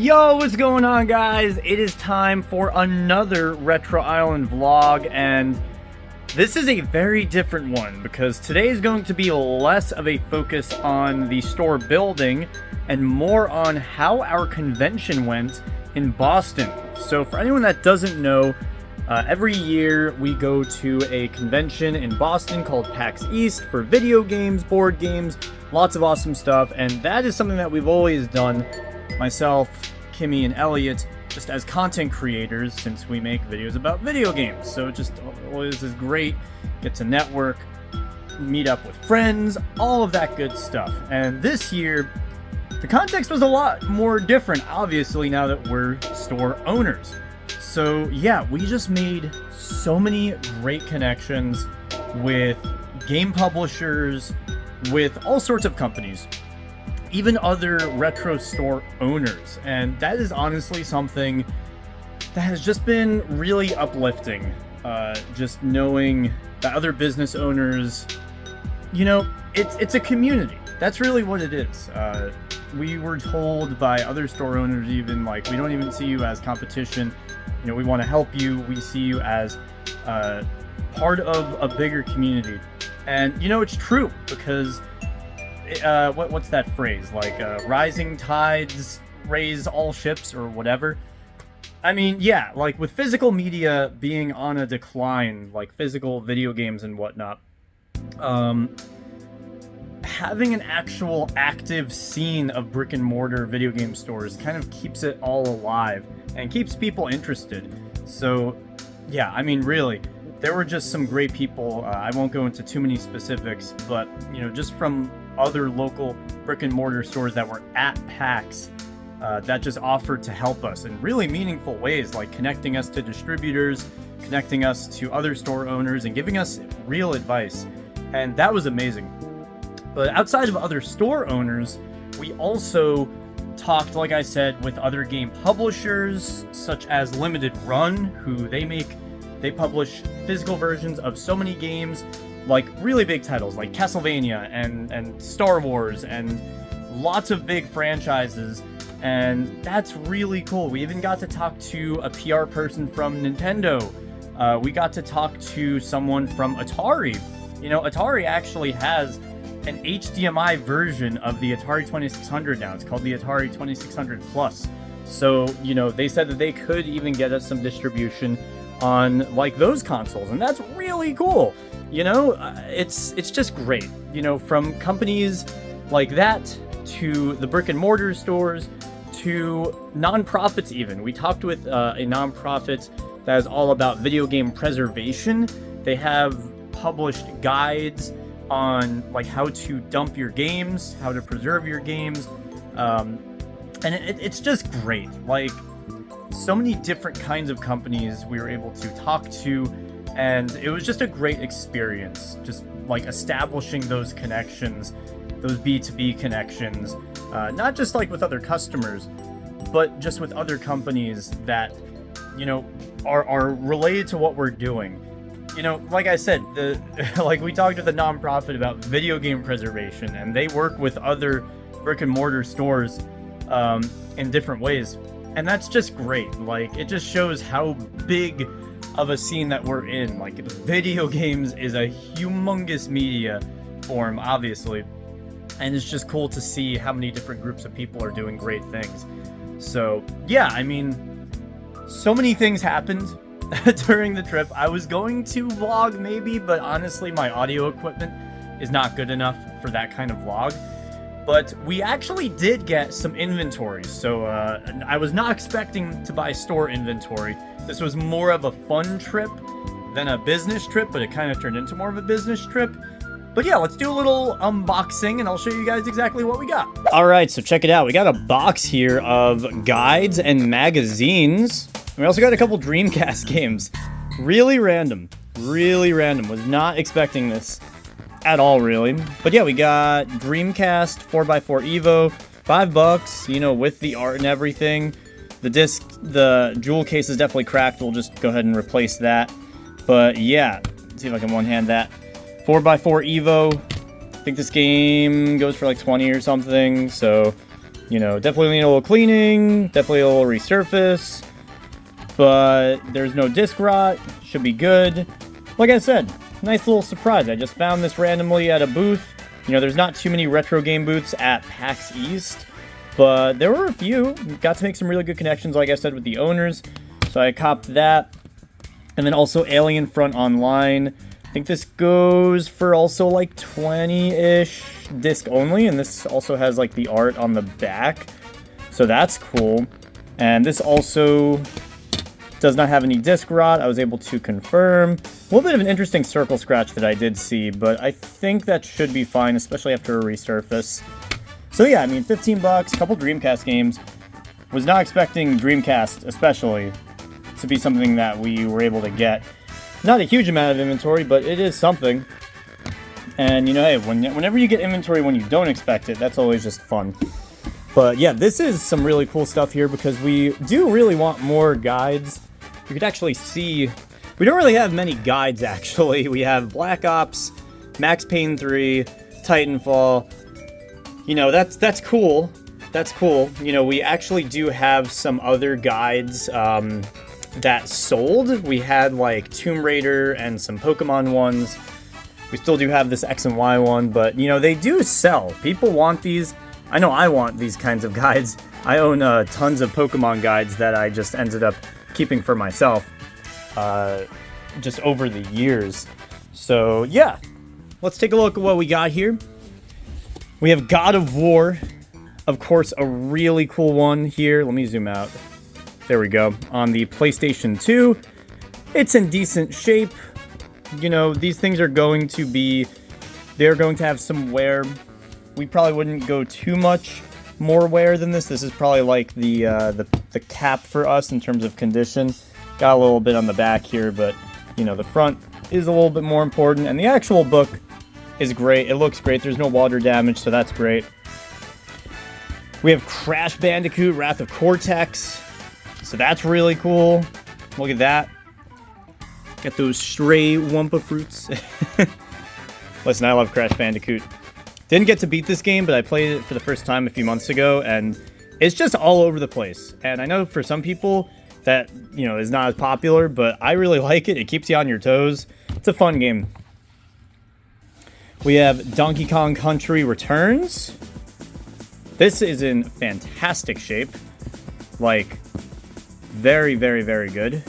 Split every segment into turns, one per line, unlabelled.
Yo, what's going on, guys? It is time for another Retro Island vlog, and this is a very different one because today is going to be less of a focus on the store building and more on how our convention went in Boston. So for anyone that doesn't know, every year we go to a convention in Boston called PAX East for video games, board games, lots of awesome stuff, and that is something that we've always done. Myself, Kimmy, and Elliot, just as content creators, since we make videos about video games. So it just always is great, get to network, meet up with friends, all of that good stuff. And this year, the context was a lot more different, obviously, now that we're store owners. So yeah, we just made so many great connections with game publishers, with all sorts of companies, even other retro store owners, and that is honestly something that has just been really uplifting. Just knowing that other business owners, you know, it's a community. That's really what it is. We were told by other store owners, even, like, we don't even see you as competition. You know, we want to help you. We see you as part of a bigger community. And you know, it's true, because what's that phrase? Like, rising tides raise all ships, or whatever. I mean, yeah, like with physical media being on a decline, like physical video games and whatnot, having an actual active scene of brick and mortar video game stores kind of keeps it all alive and keeps people interested. So yeah, I mean, really, there were just some great people. I won't go into too many specifics, but you know, just from other local brick and mortar stores that were at PAX that just offered to help us in really meaningful ways, like connecting us to distributors, connecting us to other store owners, and giving us real advice. And that was amazing. But outside of other store owners, we also talked, like I said, with other game publishers, such as Limited Run, who they publish physical versions of so many games, like really big titles like Castlevania and Star Wars and lots of big franchises, and that's really cool. We even got to talk to a PR person from Nintendo. We got to talk to someone from Atari. You know, Atari actually has an HDMI version of the Atari 2600 now. It's called the Atari 2600 Plus. So, you know, they said that they could even get us some distribution on like those consoles, and that's really cool. You know, it's just great. You know, from companies like that to the brick and mortar stores to nonprofits even. We talked with a nonprofit that is all about video game preservation. They have published guides on like how to dump your games, how to preserve your games, and it's just great. Like, so many different kinds of companies we were able to talk to, and it was just a great experience, just like establishing those connections, those B2B connections, not just like with other customers, but just with other companies that, you know, are related to what we're doing. You know, like I said, like we talked with a nonprofit about video game preservation, and they work with other brick and mortar stores in different ways. And that's just great. Like, it just shows how big of a scene that we're in. Like, video games is a humongous media form, obviously. And it's just cool to see how many different groups of people are doing great things. So, yeah, I mean, so many things happened during the trip. I was going to vlog maybe, but honestly, my audio equipment is not good enough for that kind of vlog. But we actually did get some inventory, so I was not expecting to buy store inventory. This was more of a fun trip than a business trip, but it kind of turned into more of a business trip. But yeah, let's do a little unboxing, and I'll show you guys exactly what we got. All right, so check it out. We got a box here of guides and magazines. We also got a couple Dreamcast games. Really random. Really random. Was not expecting this at all, really. But yeah, we got Dreamcast 4x4 Evo, $5, you know, with the art and everything. The disc, the jewel case is definitely cracked. We'll just go ahead and replace that. But yeah, let's see if I can one-hand that. 4x4 Evo. I think this game goes for like 20 or something, so You know, definitely need a little cleaning, definitely a little resurface, but there's no disc rot, should be good. Like I said, nice little surprise. I just found this randomly at a booth. You know, there's not too many retro game booths at PAX East, but there were a few. Got to make some really good connections, like I said, with the owners. So I copped that. And then also Alien Front Online. I think this goes for also like 20-ish disc only. And this also has like the art on the back. So that's cool. And this also does not have any disc rot. I was able to confirm. A little bit of an interesting circle scratch that I did see, but I think that should be fine, especially after a resurface. So yeah, I mean, 15 bucks, a couple Dreamcast games. Was not expecting Dreamcast, especially, to be something that we were able to get. Not a huge amount of inventory, but it is something. And, you know, hey, whenever you get inventory when you don't expect it, that's always just fun. But yeah, this is some really cool stuff here because we do really want more guides. You could actually see, we don't really have many guides actually. We have Black Ops, Max Payne 3, Titanfall. You know, that's cool. That's cool. You know, we actually do have some other guides that sold. We had like Tomb Raider and some Pokemon ones. We still do have this X and Y one, but you know, they do sell. People want these. I know I want these kinds of guides. I own tons of Pokemon guides that I just ended up keeping for myself just over the years. So yeah, let's take a look at what we got here. We have God of War, of course, a really cool one here. Let me zoom out. There we go. On the PlayStation 2, it's in decent shape. You know, these things are going to be, they're going to have some wear. We probably wouldn't go too much more wear than this. This is probably like the cap for us in terms of condition. Got a little bit on the back here, but you know, the front is a little bit more important. And the actual book is great. It looks great. There's no water damage, so that's great. We have Crash Bandicoot, Wrath of Cortex. So that's really cool. Look at that. Got those stray Wumpa fruits. Listen, I love Crash Bandicoot. Didn't get to beat this game, but I played it for the first time a few months ago, and it's just all over the place. And I know for some people that, you know, is not as popular, but I really like it. It keeps you on your toes. It's a fun game. We have Donkey Kong Country Returns. This is in fantastic shape. Like, very, very, very good.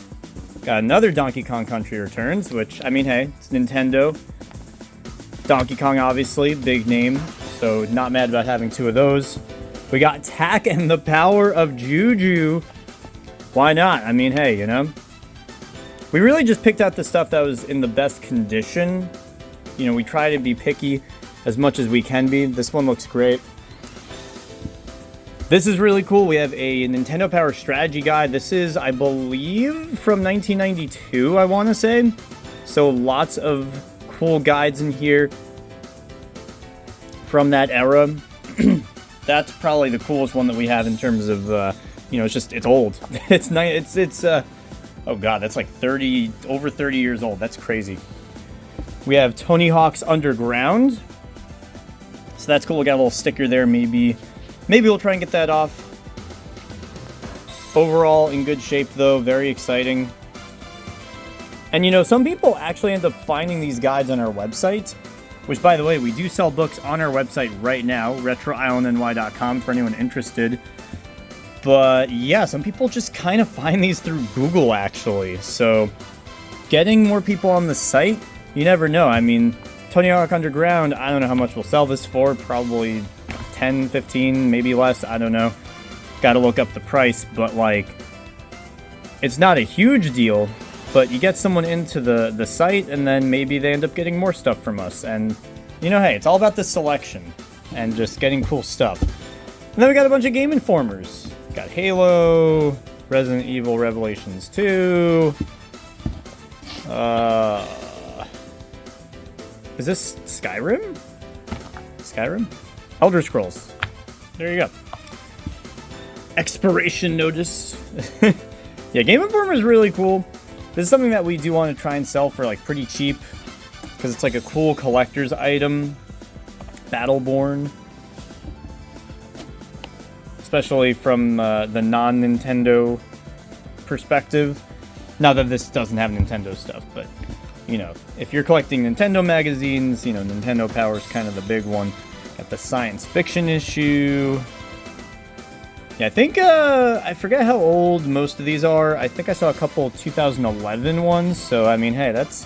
Got another Donkey Kong Country Returns, which, I mean, hey, it's Nintendo. Donkey Kong, obviously, big name, so not mad about having two of those. We got Tak and the Power of Juju. Why not? I mean, hey, you know. We really just picked out the stuff that was in the best condition. You know, we try to be picky as much as we can be. This one looks great. This is really cool. We have a Nintendo Power Strategy Guide. This is, I believe, from 1992, I want to say. So lots of cool guides in here from that era. That's probably the coolest one that we have in terms of, you know, it's old. Oh god, that's like over 30 years old. That's crazy. We have Tony Hawk's Underground. So that's cool. We got a little sticker there. Maybe we'll try and get that off. Overall, in good shape, though. Very exciting. And, you know, some people actually end up finding these guides on our website, which, by the way, we do sell books on our website right now, retroislandny.com, for anyone interested. But, yeah, some people just kind of find these through Google, actually. So, getting more people on the site, you never know. I mean, Tony Hawk Underground, I don't know how much we'll sell this for. Probably 10, 15, maybe less. I don't know. Got to look up the price, but, like, it's not a huge deal. But you get someone into the site, and then maybe they end up getting more stuff from us. And, you know, hey, it's all about the selection and just getting cool stuff. And then we got a bunch of Game Informers. Got Halo, Resident Evil Revelations 2. Is this Skyrim? Skyrim? Elder Scrolls. There you go. Expiration notice. Yeah, Game Informer is really cool. This is something that we do want to try and sell for like pretty cheap because it's like a cool collector's item. Battleborn. especially from the non-Nintendo perspective. Not that this doesn't have Nintendo stuff, but, you know, if you're collecting Nintendo magazines, you know, Nintendo Power is kind of the big one. Got the science fiction issue. Yeah, I think, I forget how old most of these are. I think I saw a couple 2011 ones, so, I mean, hey, that's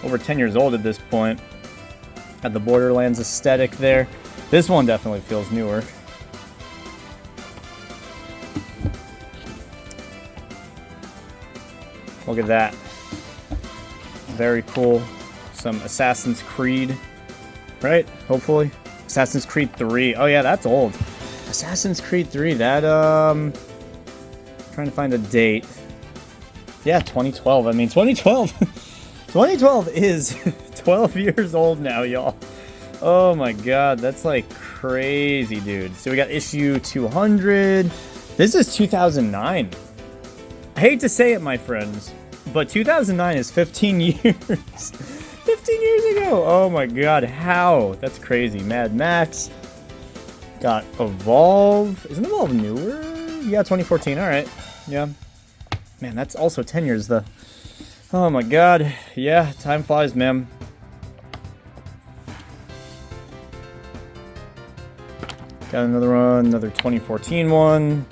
over 10 years old at this point. Got the Borderlands aesthetic there. This one definitely feels newer. Look at that. Very cool. Some Assassin's Creed, right? Hopefully. Assassin's Creed 3. Oh yeah, that's old. Assassin's Creed 3, that, trying to find a date. Yeah, 2012. I mean, 2012. 2012 is 12 years old now, y'all. Oh my god, that's like crazy, dude. So we got issue 200. This is 2009. I hate to say it, my friends, but 2009 is 15 years. 15 years ago. Oh my god, how? That's crazy. Mad Max. Got Evolve. Isn't Evolve newer? Yeah, 2014. All right. Yeah. Man, that's also 10 years, though. Oh my god. Yeah, time flies, man. Got another one, another 2014 one.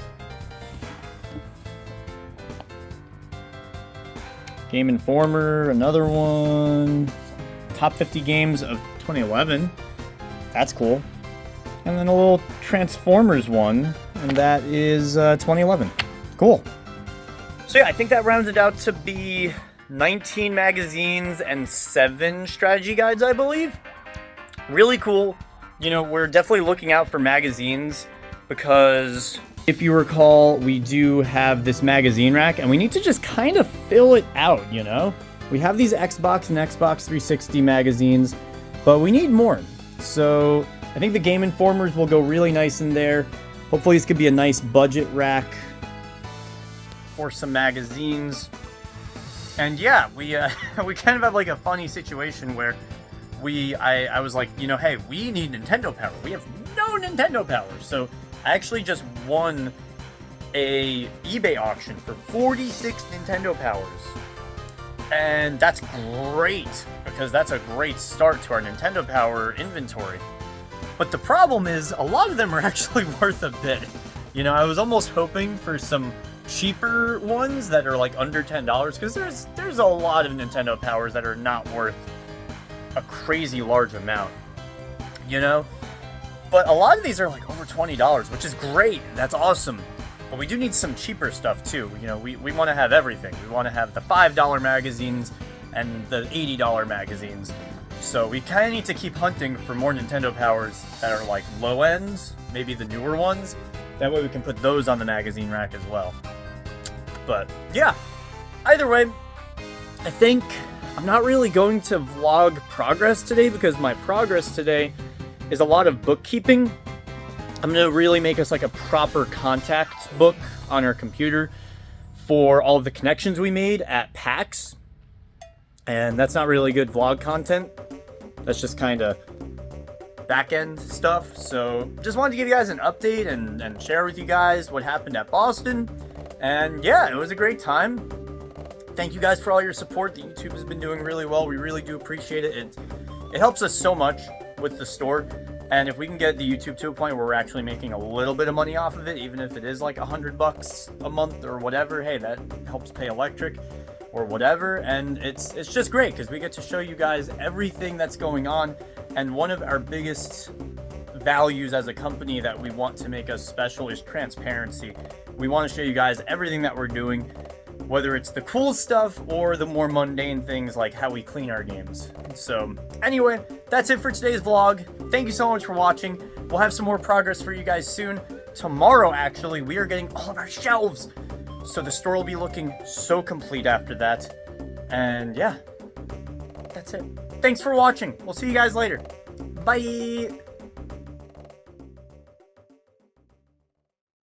Game Informer, another one. Top 50 games of 2011. That's cool. And then a little Transformers one, and that is 2011. Cool. So yeah, I think that rounds it out to be 19 magazines and 7 strategy guides, I believe. Really cool. You know, we're definitely looking out for magazines because if you recall, we do have this magazine rack and we need to just kind of fill it out, you know? We have these Xbox and Xbox 360 magazines, but we need more. So I think the Game Informers will go really nice in there. Hopefully this could be a nice budget rack for some magazines. And yeah, we kind of have like a funny situation where I was like, you know, hey, we need Nintendo Power. We have no Nintendo Power. So I actually just won a eBay auction for 46 Nintendo Powers. And that's great, because that's a great start to our Nintendo Power inventory. But the problem is, a lot of them are actually worth a bit. You know, I was almost hoping for some cheaper ones that are like under $10, because there's a lot of Nintendo Powers that are not worth a crazy large amount, you know? But a lot of these are like over $20, which is great. That's awesome. But we do need some cheaper stuff too. You know, we want to have everything. We want to have the $5 magazines and the $80 magazines. So we kind of need to keep hunting for more Nintendo Powers that are like low ends, maybe the newer ones. That way we can put those on the magazine rack as well. But yeah, either way, I think I'm not really going to vlog progress today because my progress today is a lot of bookkeeping. I'm going to really make us like a proper contact book on our computer for all of the connections we made at PAX. And that's not really good vlog content. That's just kind of back-end stuff. So just wanted to give you guys an update and share with you guys what happened at Boston. And yeah, it was a great time. Thank you guys for all your support. The YouTube has been doing really well. We really do appreciate it. It helps us so much with the store. And if we can get the YouTube to a point where we're actually making a little bit of money off of it, even if it is like $100 a month or whatever, hey, that helps pay electric or whatever. And it's just great because we get to show you guys everything that's going on. And one of our biggest values as a company that we want to make us special is transparency. We want to show you guys everything that we're doing, whether it's the cool stuff or the more mundane things like how we clean our games. So anyway, that's it for today's vlog. Thank you so much for watching. We'll have some more progress for you guys soon. Tomorrow, actually, we are getting all of our shelves. So the store will be looking so complete after that. And yeah, that's it. Thanks for watching. We'll see you guys later. Bye.